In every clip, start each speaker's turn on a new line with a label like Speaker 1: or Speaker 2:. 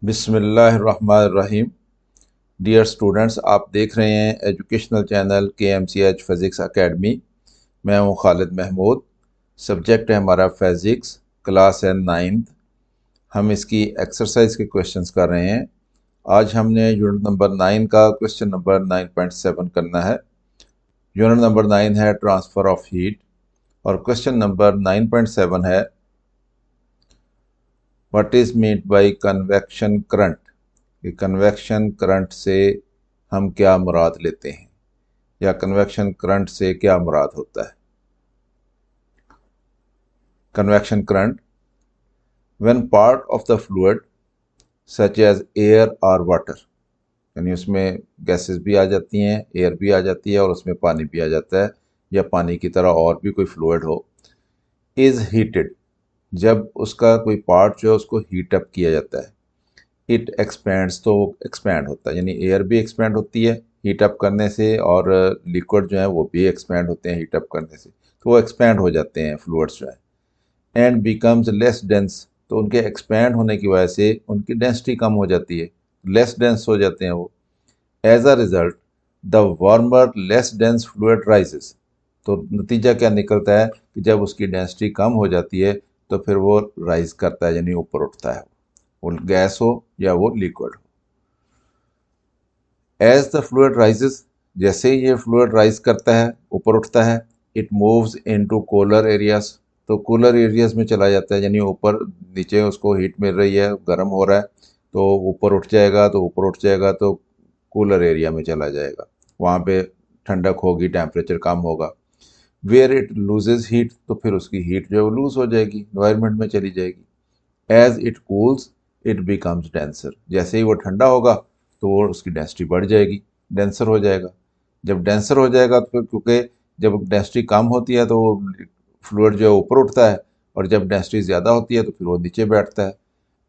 Speaker 1: बिस्मिल्लाहिर्रहमानिर्रहीम। Dear students, आप देख रहे हैं educational channel KMCH physics academy. मैं हूं खालिद महमूद। सब्जेक्ट है हमारा फिज़िक्स, क्लास है 9th। हम इसकी एक्सरसाइज के क्वेश्चंस कर रहे हैं। आज हमने यूनिट नंबर 9 का क्वेश्चन नंबर 9.7 करना है। यूनिट नंबर 9 है ट्रांसफ़र ऑफ हीट और क्वेश्चन नंबर 9.7 है what is meant by convection current. कि कन्वेक्शन करंट से हम क्या मुराद लेते हैं या कन्वेक्शन करंट से क्या मुराद होता है। Convection current when part of the fluid such as air और वाटर, यानी उसमें गैसेस भी आ जाती हैं, एयर भी आ जाती है और उसमें पानी भी आ जाता है या पानी की तरह और भी कोई फ्लूइड हो, इज हीटेड, जब उसका कोई पार्ट जो है उसको हीट अप किया जाता है। इट एक्सपेंड्स, तो एक्सपैंड होता है, यानी एयर भी एक्सपैंड होती है हीट अप करने से और लिक्विड जो है वो भी एक्सपैंड होते हैं हीट अप करने से, तो वो एक्सपैंड हो जाते हैं फ्लूइड्स जो है। एंड बिकम्स लेस डेंस, तो उनके एक्सपैंड होने की वजह से उनकी डेंसिटी कम हो जाती है, लेस डेंस हो जाते हैं वो। As a result the warmer less dense fluid rises, तो नतीजा क्या निकलता है कि जब उसकी डेंसिटी कम हो जाती है तो फिर वो राइज करता है, यानी ऊपर उठता है, वो गैस हो या वो लिक्विड हो। एज द फ्लूइड राइजेस, जैसे ही ये फ्लूइड राइज करता है, ऊपर उठता है, it moves into cooler areas, तो कूलर एरियाज में चला जाता है, यानी ऊपर नीचे उसको हीट मिल रही है, गर्म हो रहा है, तो ऊपर उठ जाएगा, तो ऊपर उठ जाएगा तो कूलर एरिया में चला जाएगा, वहाँ पे ठंडक होगी, टेम्परेचर कम होगा। वेयर इट लूजेज हीट, तो फिर उसकी हीट जो है वो लूज हो जाएगी, इन्वायरमेंट में चली जाएगी। As it cools it becomes denser, जैसे ही वो ठंडा होगा तो वो उसकी डेंसिटी बढ़ जाएगी, डेंसर हो जाएगा। जब डेंसर हो जाएगा तो फिर, क्योंकि जब डेंसिटी कम होती है तो वो फ्लूइड जो है ऊपर उठता है और जब डेंसिटी ज़्यादा होती है तो फिर वो नीचे बैठता है।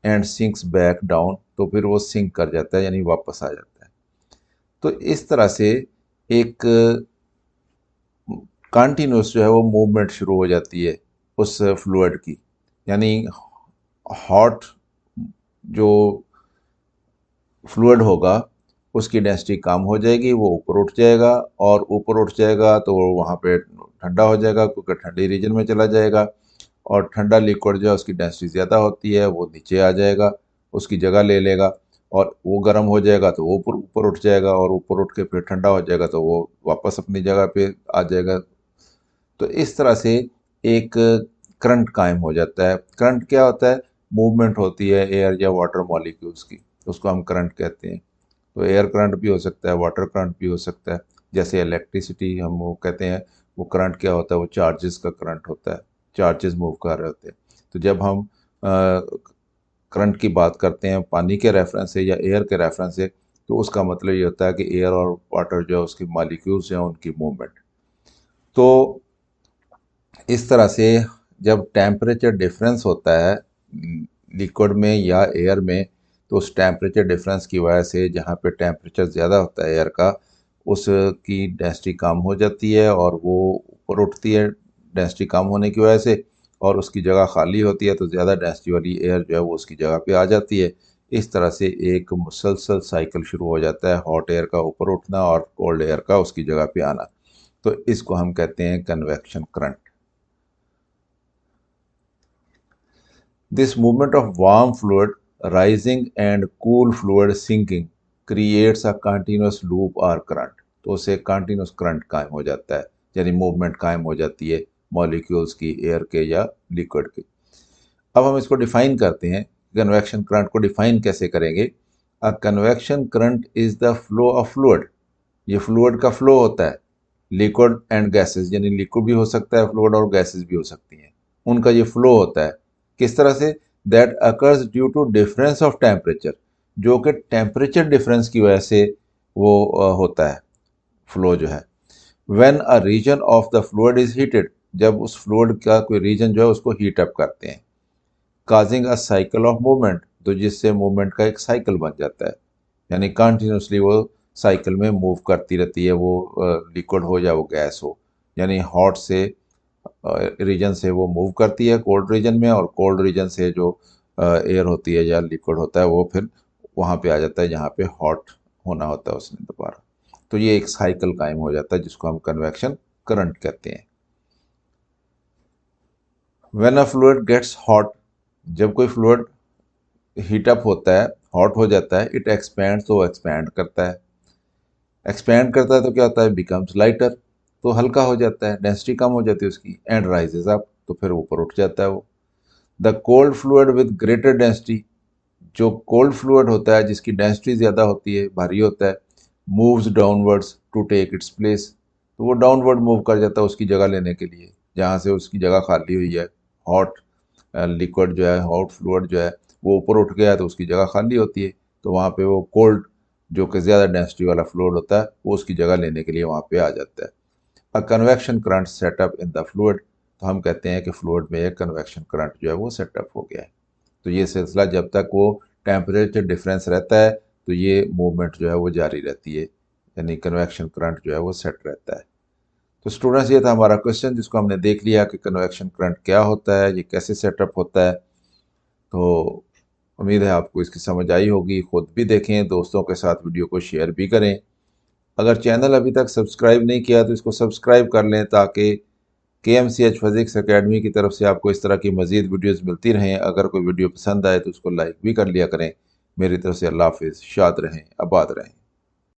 Speaker 1: एंड सिंक्स बैक डाउन, तो फिर वो सिंक कर जाता है, यानी वापस आ जाता है। तो इस तरह से एक कंटिन्यूस जो है वो मूवमेंट शुरू हो जाती है उस फ्लूइड की, यानी हॉट जो फ्लूइड होगा उसकी डेंसिटी कम हो जाएगी, वो ऊपर उठ जाएगा और ऊपर उठ जाएगा तो वो वहाँ पे ठंडा हो जाएगा, क्योंकि ठंडी रीजन में चला जाएगा। और ठंडा लिक्विड जो है उसकी डेंसिटी ज़्यादा होती है, वो नीचे आ जाएगा, उसकी जगह ले लेगा और वो गर्म हो जाएगा तो वो ऊपर ऊपर उठ जाएगा और ऊपर उठ के फिर ठंडा हो जाएगा तो वो वापस अपनी जगह पे आ जाएगा। तो इस तरह से एक करंट कायम हो जाता है। करंट क्या होता है? मूवमेंट होती है एयर या वाटर मॉलिक्यूल्स की, उसको हम करंट कहते हैं। तो एयर करंट भी हो सकता है, वाटर करंट भी हो सकता है। जैसे इलेक्ट्रिसिटी हम वो कहते हैं, वो करंट क्या होता है? वो चार्जेस का करंट होता है, चार्जेस मूव कर रहे होते हैं। तो जब हम करंट की बात करते हैं पानी के रेफरेंस से या एयर के रेफरेंस से, तो उसका मतलब ये होता है कि एयर और वाटर जो है उसकी मॉलिक्यूल्स जो हैं उनकी मूवमेंट। तो इस तरह से जब टेम्परेचर डिफरेंस होता है लिक्विड में या एयर में, तो उस टेम्परेचर डिफरेंस की वजह से जहाँ पे टेम्परेचर ज़्यादा होता है एयर का, उसकी डेंसिटी कम हो जाती है और वो ऊपर उठती है डेंसिटी कम होने की वजह से, और उसकी जगह खाली होती है तो ज़्यादा डेंसिटी वाली एयर जो है वो उसकी जगह पे आ जाती है। इस तरह से एक मुसलसल साइकिल शुरू हो जाता है, हॉट एयर का ऊपर उठना और कोल्ड एयर का उसकी जगह पे आना। तो इसको हम कहते हैं convection current. This movement of warm fluid rising and cool fluid sinking creates a continuous loop or current. तो उससे कंटिन्यूस करंट कायम हो जाता है, यानी मूवमेंट कायम हो जाती है मॉलिक्यूल्स की, एयर के या लिक्विड की। अब हम इसको डिफाइन करते हैं, कन्वेक्शन करंट को डिफाइन कैसे करेंगे। अ convection current is the flow of fluid, ये फ्लूइड का फ्लो होता है, लिक्विड एंड गैसेस, यानी लिक्विड भी हो सकता है फ्लूइड और गैसेस भी हो सकती हैं, उनका ये फ्लो होता है। किस तरह से? That occurs due to difference of temperature, जो कि टेम्परेचर डिफरेंस की वजह से वो होता है फ्लो जो है। When a region of the fluid is heated, जब उस फ्लूइड का कोई रीजन जो है उसको हीट अप करते हैं। Causing a cycle of movement, तो जिससे मूवमेंट का एक साइकिल बन जाता है, यानी कंटिन्यूसली वो साइकिल में मूव करती रहती है, वो लिक्विड हो या वो गैस हो, यानी हॉट से रीजन से वो मूव करती है कोल्ड रीजन में, और कोल्ड रीजन से जो एयर होती है या लिक्विड होता है वो फिर वहाँ पे आ जाता है जहाँ पे हॉट होना होता है उसने दोबारा। तो ये एक साइकिल कायम हो जाता है जिसको हम कन्वेक्शन करंट कहते हैं। When a fluid gets hot, जब कोई फ्लूइड हीट अप होता है, हॉट हो जाता है, इट एक्सपैंड्स, तो एक्सपैंड करता है। एक्सपैंड करता है तो क्या होता है, बिकम्स लाइटर, तो हल्का हो जाता है, डेंसिटी कम हो जाती है उसकी, एंड राइजेस अप, तो फिर ऊपर उठ जाता है वो। The cold fluid with greater density, जो कोल्ड फ्लूइड होता है जिसकी डेंसिटी ज़्यादा होती है, भारी होता है, moves downwards to take its place, तो वो डाउनवर्ड मूव कर जाता है उसकी जगह लेने के लिए, जहाँ से उसकी जगह खाली हुई है। हॉट लिक्विड जो है, हॉट फ्लूइड जो है, वो ऊपर उठ गया तो उसकी जगह खाली होती है, तो वहाँ पे वो कोल्ड जो कि ज़्यादा डेंसिटी वाला फ्लूइड होता है वो उसकी जगह लेने के लिए वहाँ पे आ जाता है। अ convection current setup in the fluid, तो हम कहते हैं कि फ्लूइड में एक कन्वेक्शन करंट जो है वो सेटअप हो गया है। तो ये सिलसिला जब तक वो टेम्परेचर डिफरेंस रहता है तो ये मूवमेंट जो है वो जारी रहती है, यानी कन्वेक्शन करंट जो है वो सेट रहता है। तो स्टूडेंट्स, ये था हमारा क्वेश्चन जिसको हमने देख लिया कि कन्वेक्शन करंट क्या होता है, ये कैसे सेटअप होता है। तो उम्मीद है आपको इसकी समझ आई होगी। खुद भी देखें, दोस्तों के साथ वीडियो को शेयर भी करें। अगर चैनल अभी तक सब्सक्राइब नहीं किया तो इसको सब्सक्राइब कर लें, ताकि KMCH फिज़िक्स एकेडमी की तरफ से आपको इस तरह की मज़ीद वीडियोस मिलती रहें। अगर कोई वीडियो पसंद आए तो उसको लाइक भी कर लिया करें। मेरी तरफ से अल्लाह हाफिज़, शाद रहें, आबाद रहें।